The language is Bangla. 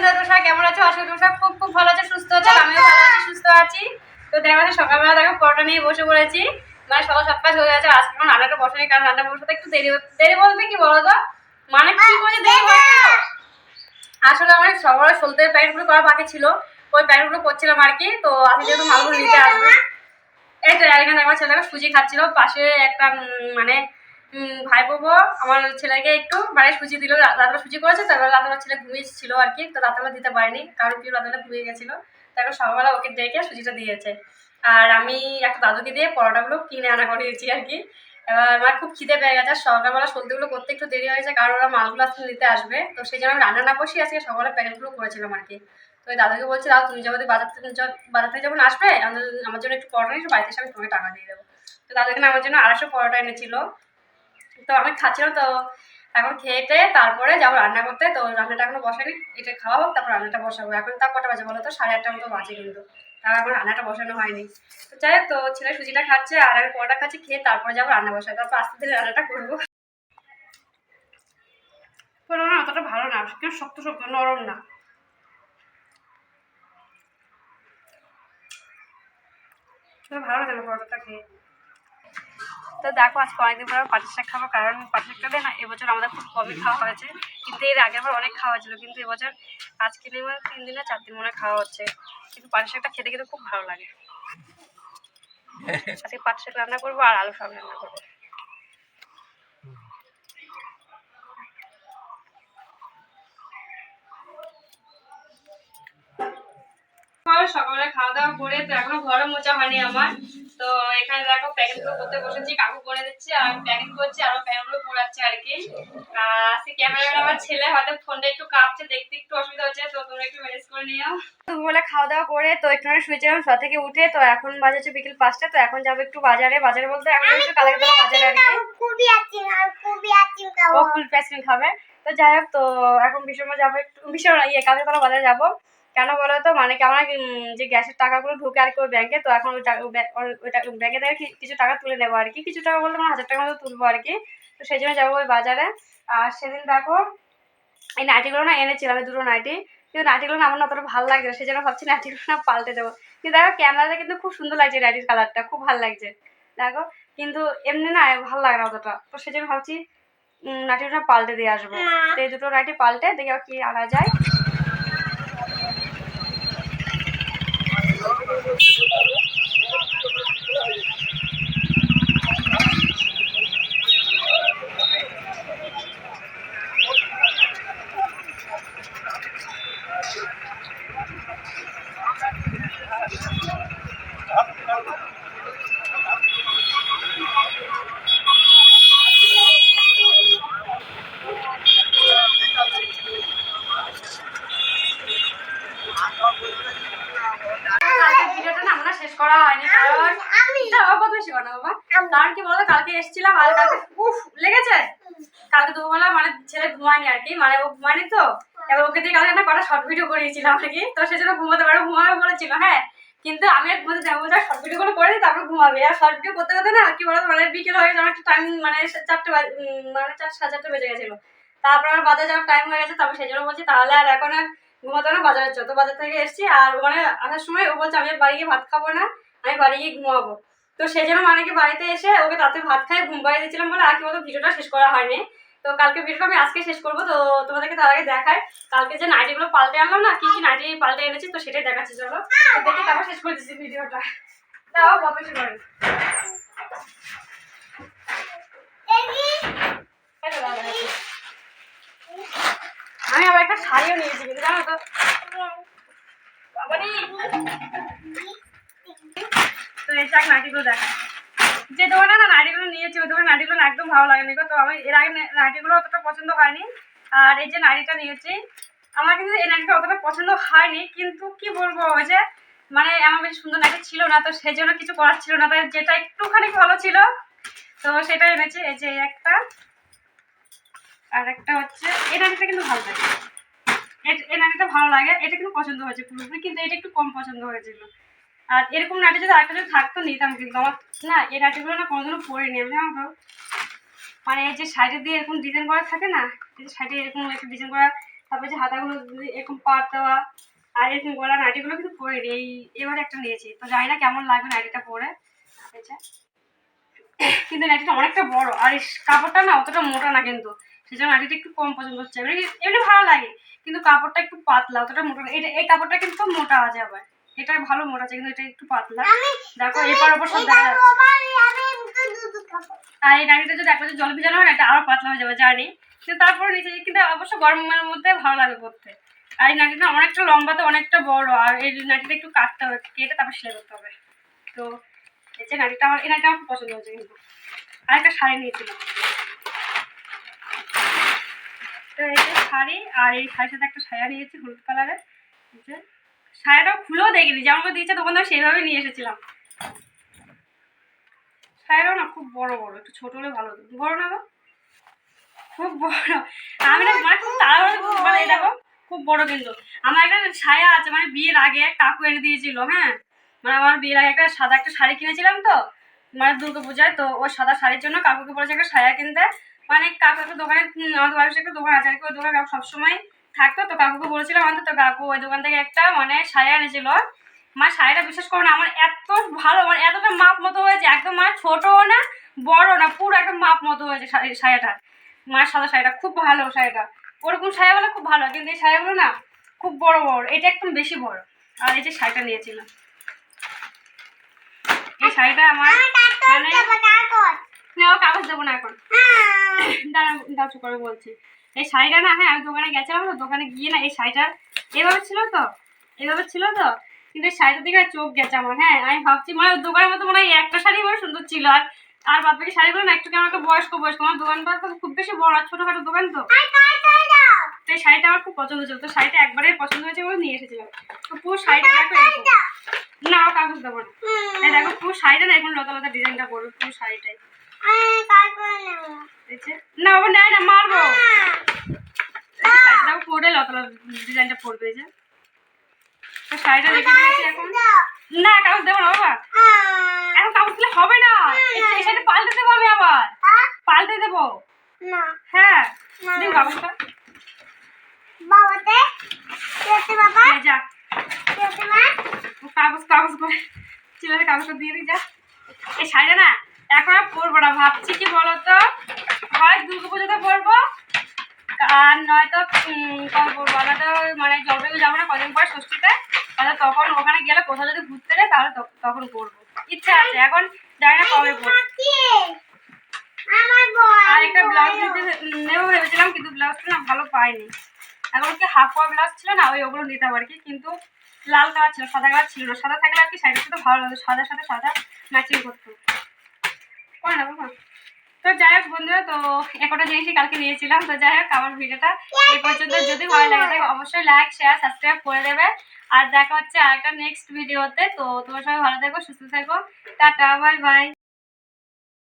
বন্ধুরা, তোমরা কেমন আছো? আশা করি তোমরা খুব খুব ভালো আছো, সুস্থ আছো। আমিও ভালো আছি, সুস্থ আছি। তো দেখো সকালবেলা দেখো পরোটা নিয়ে বসে পড়েছি। মানে সকাল সব কাজ হয়ে গেছে। আজকে আমার রান্নাটা বসানি, কারণ রান্না বসাতে একটু দেরি দেরি বলতে কি বলো তো, মানে কি করে দেরি হয় না। আসলে আমার সবার সলতে প্যাকেটগুলো করা বাকি ছিল, ওই প্যাকেটগুলো করছিলাম আর কি। তো আজকে যেহেতু মালগুলো নিতে আসবে, এই তো এখানে আমার ছেলেকে সুজি খাচ্ছিল। পাশে একটা মানে ভাইপো আমার ছেলেকে একটু মানে সুজি দিল। রাতবেলা সুজি করেছে, তারপরে রাতবেলা ছেলে ঘুমিয়েছিল আর কি। তো রাতবেলা দিতে পারিনি, কারণ কি রাতবেলা ঘুমিয়ে গেছিলো। তারপর সকালবেলা ওকে ডেকে সুজিটা দিয়েছে। আর আমি একটা দাদুকে দিয়ে পরোটাগুলো কিনে আনা করিয়েছি আর কি। এবার আমার খুব খিদে পেয়ে গেছে। সকালবেলা সলতেগুলো করতে একটু দেরি হয়েছে, কারণ ওরা মালগুলো আজকে নিতে আসবে। তো সেই জন্য আমি রান্না না বসিয়ে আজকে সকালে প্যাকেটগুলো করেছিলাম আর কি। তো ওই দাদাকে বলছি, দাদা তুমি যদি বাজার থেকে যখন আসবে আমার জন্য একটু পরোটা নিয়ে বাড়িতে এসে আমি তোমাকে টাকা দিয়ে দেবো। তো দাদা এখানে আমার জন্য 250 পরোটা এনেছিল। তো আমি খাচ্ছিলাম। তো এখন খেয়েটে তারপরে যাবো রান্না করতে। তো রান্নাটা এখনো বসানি, এটা খাওয়া হোক তারপর রান্নাটা বসাবো। এখন তা কটা বাজে বলো তো? 8:30 মতো বাজে কিন্তু, তার এখন রান্নাটা বসানো হয়নি। তো যাই হোক, তো ছেলে সুজিটা খাচ্ছে আর আমি পরোটা খাচ্ছি। খেয়ে তারপরে যাবো রান্না বসাই, তারপর আস্তে ধীরে রান্নাটা করবো। না অতটা ভালো না, কেউ শক্ত শক্ত নরম না। ভালো লাগে পরোটাটা খেয়ে। তো দেখো আজকে অনেকদিন পর পাটের শাক খাবো, কারণ পাটের শাকটা না এবছর আমাদের খুব কমই খাওয়া হয়েছে। কিন্তু এর আগের বার অনেক খাওয়া হয়েছিল, কিন্তু এবছর আজকে নেই 3 দিনে 4 দিন মনে খাওয়া হচ্ছে। কিন্তু পাটের শাকটা খেতে কিন্তু খুব ভালো লাগে। আজকে পাটের শাক রান্না করবো আর আলু শাক রান্না করবো। সকালে খাওয়া দাওয়া করে তো এখনো ঘরও মোছা হয়নি আমার। তো এখানে দেখো প্যাকেটগুলো করতে বসেছি, কাকু করে দিচ্ছে আর প্যাকেট করছি, আরো প্যাকেটগুলো পোড়াচ্ছে আর কি। আজকে ক্যামেরাটা আমার ছেলে, হয়তো ফোনটা একটু কাঁপছে, দেখতে একটু অসুবিধা হচ্ছে, তো তোমরা একটু ম্যানেজ করে নিও। দুপুরবেলা খাওয়া দাওয়া করে তো একটু শুয়েছিলাম শোয়া থেকে উঠে। তো এখন বাজে হচ্ছে বিকেল 5টা। তো এখন যাবো একটু বাজারে। বাজারে বলতে এখন একটু কালকে যাবো বাজারে আর কি। ও কুলপি আইসক্রিম খাবে। তো যাই হোক, তো এখন বিশ্বমা যাবো একটু, বিশ্বমা কালকে তোরা বাজারে যাবো। কেন বলো তো, মানে কি আমার যে গ্যাসের টাকাগুলো ঢুকে আর কি ওই ব্যাংকে। তো এখন ওই ব্যাংকে থেকে কিছু টাকা তুলে নেবো আর কি। কিছু টাকা বলতে মানে 1000 টাকার মতো তুলবো আর কি। তো সেই জন্য যাবো ওই বাজারে। আর সেদিন দেখো এই নাইটিগুলো না এনেছিলাম, আমি 2টো নাইটি। কিন্তু নাইটিগুলো না আমার না অতটা ভালো লাগছে, সেই জন্য ভাবছি নাইটিগুলো না পাল্টে দেবো। কিন্তু দেখো ক্যামেরাতে কিন্তু খুব সুন্দর লাগছে, নাইটির কালারটা খুব ভালো লাগছে দেখো। কিন্তু এমনি না ভালো লাগে না অতটা। তো সেই জন্য ভাবছি নাইটিটা পাল্টে দিয়ে আসবো। তো এই 2টো নাইটি পাল্টে দেখে কি আনা যায়। শেষ করা হয়নি, কারণ বেশি কর না বাবা। কারণ কি বলতো, কালকে এসেছিলাম আর কালকে লেগেছে। কালকে দুপুরবেলা মানে ছেলে ঘুমায়নি আর কি, মানে ও ঘুমায়নি। তো এবার ওকে দিয়ে কালকে কটা শর্ট ভিডিও করিয়েছিলাম আর কি। তো সেজন্য ঘুমাতে পারো, ঘুমাবে বলেছিল। হ্যাঁ, কিন্তু আমি আর ঘুমাতে যাবো না, শর্ট ভিডিও গুলো করে দিই তারপর ঘুমাবে। আর শর্ট ভিডিও করতে করতে না কি বলতো, মানে বিকেল হয়ে গেছে। আমার একটা টাইম মানে 4টে মানে 4:30 বেজে গেছিলো। তারপর আমার বাজারে যাওয়ার টাইম হয়ে গেছে। তারপর সেই জন্য বলছি তাহলে আর এখন আর ঘুমাতো না, বাজারে চো। তো বাজার থেকে এসেছি আর মানে আসার সময় ও বলছে আমি বাড়ি গিয়ে ভাত খাবো না, আমি বাড়ি গিয়ে ঘুমাবো। তো সেই জন্য মানে কি বাড়িতে এসে ওকে তাতে ভাত খাই ঘুম পাড়িয়ে দিয়েছিলাম বলে আর কি বলতো ভিডিওটা শেষ করা হয়নি। তো কালকে ভিডিওটা আমি আজকে শেষ করবো। তো তোমাদেরকে তার আগে দেখাই কালকে যে নাইটিগুলো পাল্টে আনলাম না, কি কি নাইটি পাল্টে এনেছি, তো সেটাই দেখাচ্ছি। চলো দেখে তারপর শেষ করে দিচ্ছি ভিডিওটা। তাও কত বেশি করে আমি আবার একটা শাড়িও নিয়েছি, কিন্তু জানো তো তো এই চাক নাইটিগুলো দেখা, যে দোকানে না নাইটিগুলো নিয়েছি ওই দোকানে নাইটিগুলো একদম ভালো লাগেনি গো। তো আমি এর আগে নাইটিগুলো অতটা পছন্দ হয়নি। আর এই যে নাইটিটা নিয়েছি, আমার কিন্তু এই নাইটিটা অতটা পছন্দ হয়নি। কিন্তু কি বলবো, ওই যে মানে আমার বেশি সুন্দর নাইটি ছিল না, তো সেই জন্য কিছু করার ছিল না। তাই যেটা একটুখানি ভালো ছিল তো সেটা এনেছি। এই যে একটা, আর একটা হচ্ছে এই নাইটিটা কিন্তু ভালো লাগে, এই নাইটিটা ভালো লাগে, এটা কিন্তু পছন্দ হয়েছে পুরোপুরি। কিন্তু এটা একটু কম পছন্দ হয়েছিল। আর এরকম নাইটি যদি আরেকটা যদি থাকতো নিতাম, কিন্তু আমার না এই নাইটিগুলো না কোনোদিনও পরিনি আমি, জানো তো। মানে এই যে সাইডে দিয়ে এরকম ডিজাইন করা থাকে না, এই যে সাইডে এরকম একটা ডিজাইন করা তারপরে যে হাতাগুলো এরকম পাট দেওয়া আর এরকম গলা নাইটিগুলো কিন্তু পরে এবারে একটা নিয়েছি, তো জানি না কেমন লাগবে নাইটিটা পরে। কিন্তু নাইটিটা অনেকটা বড় আর এই কাপড়টা না অতটা মোটা না, কিন্তু সেজন্য নাইটিটা একটু কম পছন্দ হচ্ছে। এমনি ভালো লাগে কিন্তু কাপড়টা একটু পাতলা, অতটা মোটা না। এটা এই কাপড়টা কিন্তু মোটা আছে, আবার এটা ভালো মোটা আছে কিন্তু এটা একটু পাতলা। দেখো এপার ওপর সব দেখা যাচ্ছে। আর এই নাইটিটা যদি একবার জল ভিজানো হয় না এটা আরো পাতলা হয়ে যাবে জানি, কিন্তু তারপরে নিচে কিন্তু অবশ্য গরমের মধ্যে ভালো লাগে পরতে। আর এই নাইটিটা অনেকটা লম্বা তো অনেকটা বড়, আর এই নাইটিটা একটু কাটতে হবে, কেটে তারপর সেলাই করতে হবে। তো এই যে নাইটিটা আমার এই নাইটিটা আমার খুব পছন্দ হয়েছে। কিন্তু আরেকটা শাড়ি নিয়েছিলাম, তো এই যে শাড়ি আর এই শাড়ির সাথে একটা সায়া নিয়েছি হলুদ কালারের। যে সায়াটাও খুলেও দেখিনি, যেমন করে দিয়েছে দোকানদার সেইভাবে নিয়ে এসেছিলাম। সায়াটাও না খুব বড় বড়, একটু ছোট হলে ভালো হতো। বড় না গো, খুব বড়। আমি না মানে খুব তাড়াহুড়ো মানে দেখো খুব বড়। কিন্তু আমার একটা ছায়া আছে, মানে বিয়ের আগে কাকু এনে দিয়েছিল। হ্যাঁ, মানে আমার বিয়ের আগে একটা সাদা একটা শাড়ি কিনেছিলাম তো, মানে দুর্গা পূজায়। তো ওই সাদা শাড়ির জন্য কাকুকে বলেছে একটা সায়া কিনতে। মানে কাকু একটা দোকানে, আমাদের বাড়ির একটা দোকান আছে আর কি, ওই দোকানে কাকু সবসময় থাকতো। তো কাকুকে বলেছিলাম আনতে, তো কাকু ওই দোকান থেকে একটা মানে সায়া এনেছিল। মানে শাড়িটা বিশ্বাস করো না, আমার এত ভালো, মানে এতটা মাপ মতো হয়েছে একদম, মানে ছোটও না বড় না, পুরো একদম মাপ মতো হয়েছে সায়াটা। মায়ের সাদা শাড়িটা খুব ভালো শাড়িটা, ওরকম শাড়িগুলো খুব ভালো, কিন্তু এই শাড়িগুলো না খুব বড় বড়, এটা একদম বেশি বড়। আর এই যে শাড়িটা নিয়েছিলাম, এই শাড়িটা আমার মানে কাগজ দেবো না এখন, দাঁড়া চুপ করে বলছি। এই শাড়িটা না, হ্যাঁ আমি দোকানে গেছিলাম তো, দোকানে গিয়ে না এই শাড়িটা এভাবে ছিল তো, এভাবে ছিল তো, কিন্তু এই শাড়িটার দিকে চোখ গেছে আমার। হ্যাঁ আমি ভাবছি মানে দোকানের মতো মনে হয় একটা শাড়ি বড় সুন্দর ছিল, আর বাদ বাকি শাড়িগুলো না একটু কেমন একটা বয়স্ক বয়স্ক। আমার দোকানটা তো খুব বেশি বড় আর ছোটখাটো দোকান তো, তো এই শাড়িটা আমার খুব পছন্দ ছিল। তো শাড়িটা একবারে পছন্দ হয়েছে বলে নিয়ে এসেছিলাম। তো পুরো শাড়িটা দেখো না, কাগজ দেবো না। এই দেখো পুরো শাড়িটা না এখন লতা লতা ডিজাইনটা করবে পুরো শাড়িটাই। না বাবা নেয় না, মারবো। শাড়িটাও পরে লতা লতা ডিজাইনটা পড়বে। যে তো শাড়িটা রেখে দিয়েছি এখন। না কাগজ দেবো না বাবা, এখন কাগজ দিলে হবে না, এই শাড়িটা পাল্টে দেবো আমি, আবার পাল্টে দেবো। হ্যাঁ দিন কাগজটা যা, কাগজ কাগজ করে চিলারে কাগজটা দিয়ে দিই যা। এই শাড়িটা না এখন আর পরবো না, ভাবছি কি বলতো, হয় দুর্গা পুজোতে পরবো আর নয়তো কবে পরবো। আমরা তো মানে জলপাইগুড়ি যাবো না কদিন পরে ষষ্ঠীতে, তাহলে তখন ওখানে গেলে কোথাও যদি ঘুরতে যায় তাহলে তখন পরবো, ইচ্ছা আছে। এখন জানি না কবে পরবো। আর একটা ব্লাউজ নেবো ভেবেছিলাম, কিন্তু ব্লাউজটা না ভালো পাইনি। এখন কি হাফ পাওয়া ব্লাউজ ছিল না, ওগুলো নিতাম আর কি, কিন্তু লাল কালার ছিল, সাদা কালার ছিল না। সাদা থাকলে আর কি শাড়িটার সাথে ভালো লাগতো, সাদার সাথে সাদা ম্যাচিং করতো। করে না বাবা। তো যাই হোক বন্ধুরা, তো একটা জিনিসই কালকে নিয়েছিলাম। তো যাই হোক আমার ভিডিওটা এই পর্যন্ত, যদি ভালো লাগে থাকে অবশ্যই লাইক শেয়ার সাবস্ক্রাইব করে দেবে। আর দেখা হচ্ছে আরেকটা নেক্সট ভিডিওতে। তো তোমার সবাই ভালো থেকো, সুস্থ থেকো, টাটা বাই বাই।